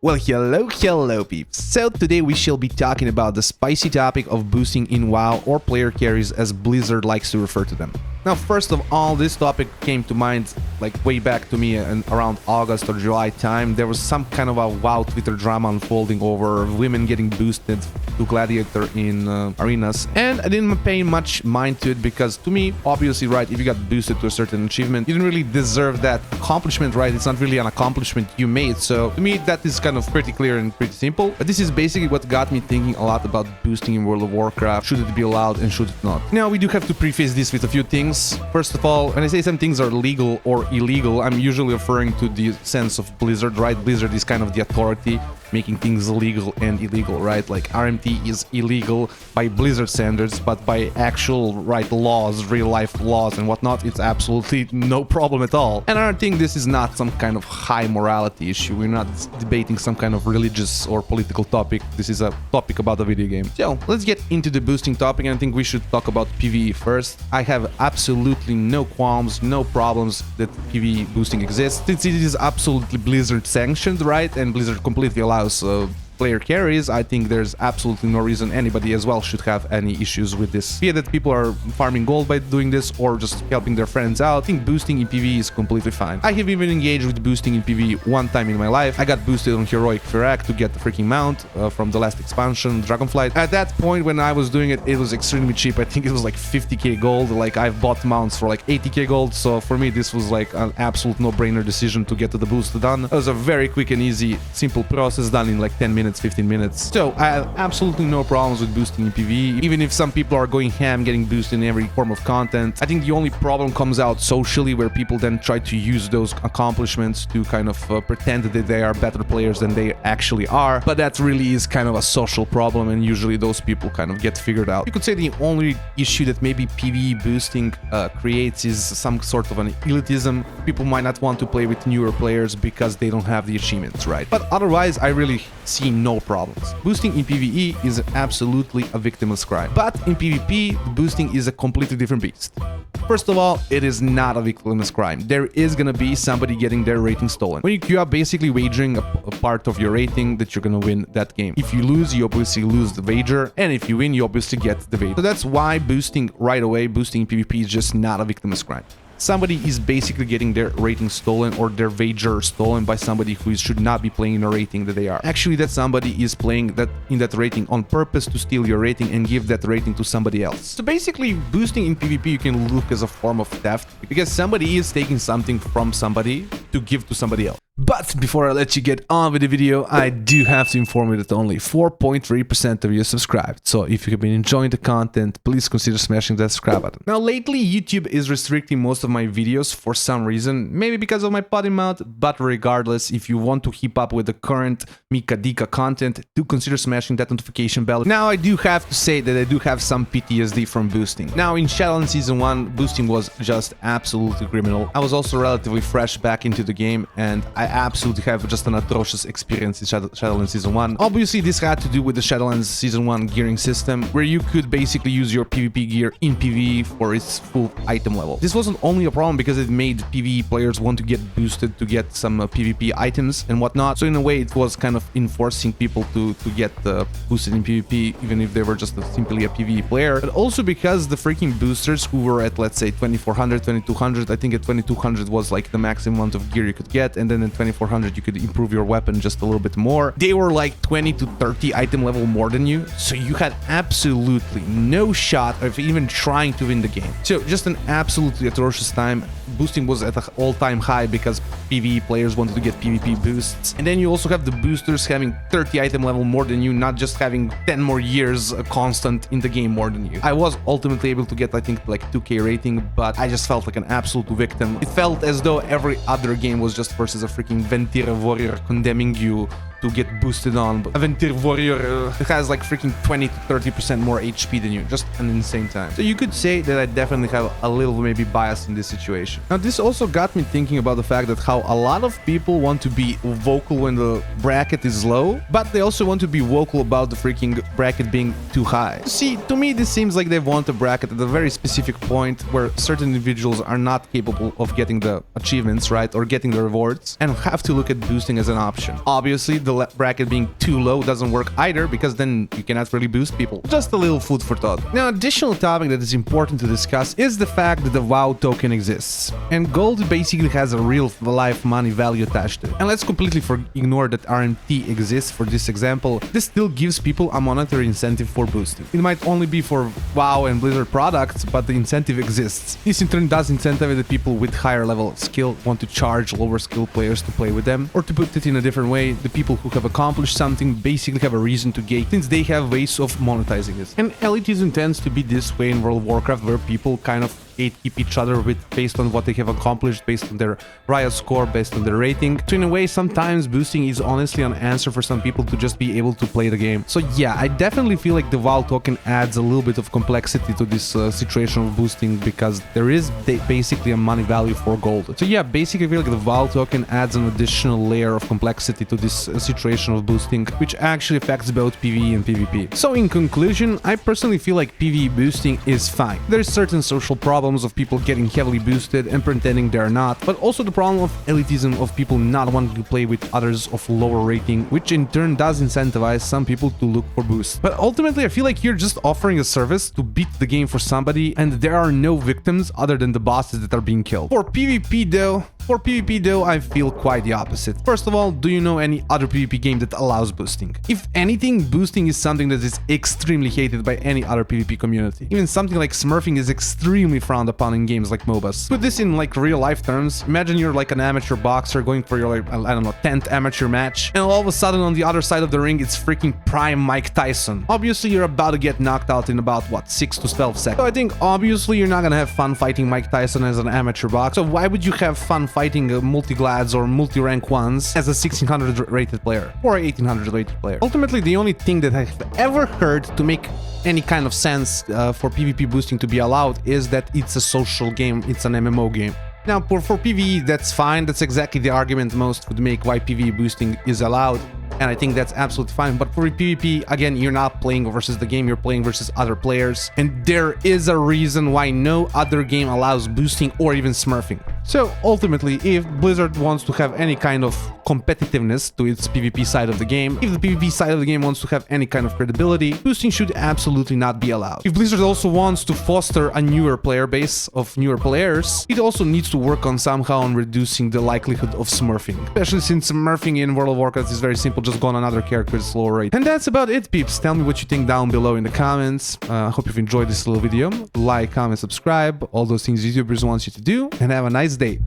Well, hello peeps. So today we shall be talking about the spicy topic of boosting in WoW, or player carries as Blizzard likes to refer to them. Now, first of all, this topic came to mind like way back to me in around August or July time. There was some kind of a WoW Twitter drama unfolding over women getting boosted to Gladiator in arenas, and I didn't pay much mind to it because, to me, obviously, right, if you got boosted to a certain achievement, you didn't really deserve that accomplishment, right? It's not really an accomplishment you made. So to me, that is kind of pretty clear and pretty simple. But this is basically what got me thinking a lot about boosting in World of Warcraft. Should it be allowed and should it not? Now, we do have to preface this with a few things. First of all, when I say some things are legal or illegal, I'm usually referring to the sense of Blizzard, right? Blizzard is kind of the authority making things legal and illegal, right? Like RMT is illegal by Blizzard standards, but by actual right laws, real life laws and whatnot, it's absolutely no problem at all. And I think this is not some kind of high morality issue. We're not debating some kind of religious or political topic. This is a topic about a video game. So let's get into the boosting topic, and I think we should talk about PvE first. I have absolutely no qualms, no problems that PvE boosting exists, since it is absolutely Blizzard sanctioned, right? And Blizzard completely allows player carries. I think there's absolutely no reason anybody as well should have any issues with this. Be it that people are farming gold by doing this or just helping their friends out, I think boosting in PvE is completely fine. I have even engaged with boosting in PvE one time in my life. I got boosted on Heroic Firak to get the freaking mount from the last expansion, Dragonflight. At that point when I was doing it, it was extremely cheap. I think it was like 50k gold. Like, I've bought mounts for like 80k gold, so for me this was like an absolute no-brainer decision to get to the boost done. It was a very quick and easy, simple process done in like 10 minutes, 15 minutes. So I have absolutely no problems with boosting in PvE, even if some people are going ham getting boosted in every form of content. I think the only problem comes out socially, where people then try to use those accomplishments to kind of pretend that they are better players than they actually are. But that really is kind of a social problem, and usually those people kind of get figured out. You could say the only issue that maybe PvE boosting creates is some sort of an elitism. People might not want to play with newer players because they don't have the achievements, right? But otherwise, I really see no problems. Boosting in PvE is absolutely a victimless crime. But in PvP, the boosting is a completely different beast. First of all, it is not a victimless crime. There is gonna be somebody getting their rating stolen. When you are basically wagering a part of your rating that you're gonna win that game. If you lose, you obviously lose the wager, and if you win, you obviously get the wager. So that's why boosting right away, boosting in PvP is just not a victimless crime. Somebody is basically getting their rating stolen or their wager stolen by somebody who should not be playing in a rating that they are. Actually, that somebody is playing that in that rating on purpose to steal your rating and give that rating to somebody else. So basically, boosting in PvP you can look as a form of theft, because somebody is taking something from somebody to give to somebody else. But before I let you get on with the video, I do have to inform you that only 4.3% of you subscribed. So if you have been enjoying the content, please consider smashing that subscribe button. Now, lately, YouTube is restricting most of my videos for some reason, maybe because of my potty mouth, but regardless, if you want to keep up with the current Mikadika content, do consider smashing that notification bell. Now, I do have to say that I do have some PTSD from boosting. Now, in Shadowlands Season 1, boosting was just absolutely criminal. I was also relatively fresh back into the game, and I absolutely have just an atrocious experience in Shadowlands Season 1. Obviously, this had to do with the Shadowlands Season 1 gearing system, where you could basically use your PvP gear in PvE for its full item level. This wasn't only a problem because it made PvE players want to get boosted to get some PvP items and whatnot. So in a way, it was kind of enforcing people to get boosted in PvP, even if they were just simply a PvE player. But also because the freaking boosters who were at, let's say, 2400, 2200, I think at 2200 was like the maximum amount of gear you could get, and then at 2400 you could improve your weapon just a little bit more. They were like 20 to 30 item level more than you, so you had absolutely no shot of even trying to win the game. So just an absolutely atrocious time. Boosting was at an all-time high because PvE players wanted to get PvP boosts, and then you also have the boosters having 30 item level more than you, not just having 10 more years constant in the game more than you. I was ultimately able to get, I think, like 2k rating, but I just felt like an absolute victim. It felt as though every other game was just versus a freaking Ventir warrior condemning you to get boosted on. But a Ventir warrior has like freaking 20 to 30% more HP than you. Just an insane time. So you could say that I definitely have a little maybe bias in this situation. Now, this also got me thinking about the fact that how a lot of people want to be vocal when the bracket is low, but they also want to be vocal about the freaking bracket being too high. See, to me, this seems like they want a bracket at a very specific point where certain individuals are not capable of getting the achievements, right, or getting the rewards, and have to look at boosting as an option. Obviously, the bracket being too low doesn't work either, because then you cannot really boost people. Just a little food for thought. Now, additional topic that is important to discuss is the fact that the WoW token exists, and gold basically has a real life money value attached to it. And let's completely ignore that RMT exists for this example. This still gives people a monetary incentive for boosting. It might only be for WoW and Blizzard products, but the incentive exists. This in turn does incentivize the people with higher level skill want to charge lower skill players to play with them, or to put it in a different way, the people who have accomplished something basically have a reason to gate, since they have ways of monetizing it. And elitism tends to be this way in World of Warcraft, where people kind of gatekeep each other based on what they have accomplished, based on their riot score, based on their rating. So in a way, sometimes boosting is honestly an answer for some people to just be able to play the game. So yeah, I definitely feel like the WoW token adds a little bit of complexity to this situation of boosting, because there is basically a money value for gold. So yeah, basically I feel like the WoW token adds an additional layer of complexity to this situation of boosting, which actually affects both PvE and PvP. So in conclusion, I personally feel like PvE boosting is fine. There's certain social problems of people getting heavily boosted and pretending they're not, but also the problem of elitism of people not wanting to play with others of lower rating, which in turn does incentivize some people to look for boosts. But ultimately, I feel like you're just offering a service to beat the game for somebody, and there are no victims other than the bosses that are being killed. For PvP though, I feel quite the opposite. First of all, do you know any other PvP game that allows boosting? If anything, boosting is something that is extremely hated by any other PvP community. Even something like smurfing is extremely frowned upon in games like MOBAs. Put this in like real life terms, imagine you're like an amateur boxer going for your, like, I don't know, 10th amateur match, and all of a sudden on the other side of the ring it's freaking prime Mike Tyson. Obviously you're about to get knocked out in about, what, 6 to 12 seconds. So I think obviously you're not gonna have fun fighting Mike Tyson as an amateur boxer. So why would you have fun fighting multi-glads or multi-rank ones as a 1600 rated player or 1800 rated player? Ultimately, the only thing that I've ever heard to make any kind of sense for PvP boosting to be allowed is that it's a social game, it's an MMO game. Now, for PvE, that's fine. That's exactly the argument most would make why PvE boosting is allowed. And I think that's absolutely fine. But for PvP, again, you're not playing versus the game, you're playing versus other players. And there is a reason why no other game allows boosting or even smurfing. So ultimately, if Blizzard wants to have any kind of competitiveness to its PvP side of the game, if the PvP side of the game wants to have any kind of credibility, boosting should absolutely not be allowed. If Blizzard also wants to foster a newer player base of newer players, it also needs to work on somehow on reducing the likelihood of smurfing. Especially since smurfing in World of Warcraft is very simple, just go on another character with slower rate. And that's about it, peeps. Tell me what you think down below in the comments. Hope you've enjoyed this little video. Like, comment, subscribe, all those things YouTubers want you to do, and have a nice day.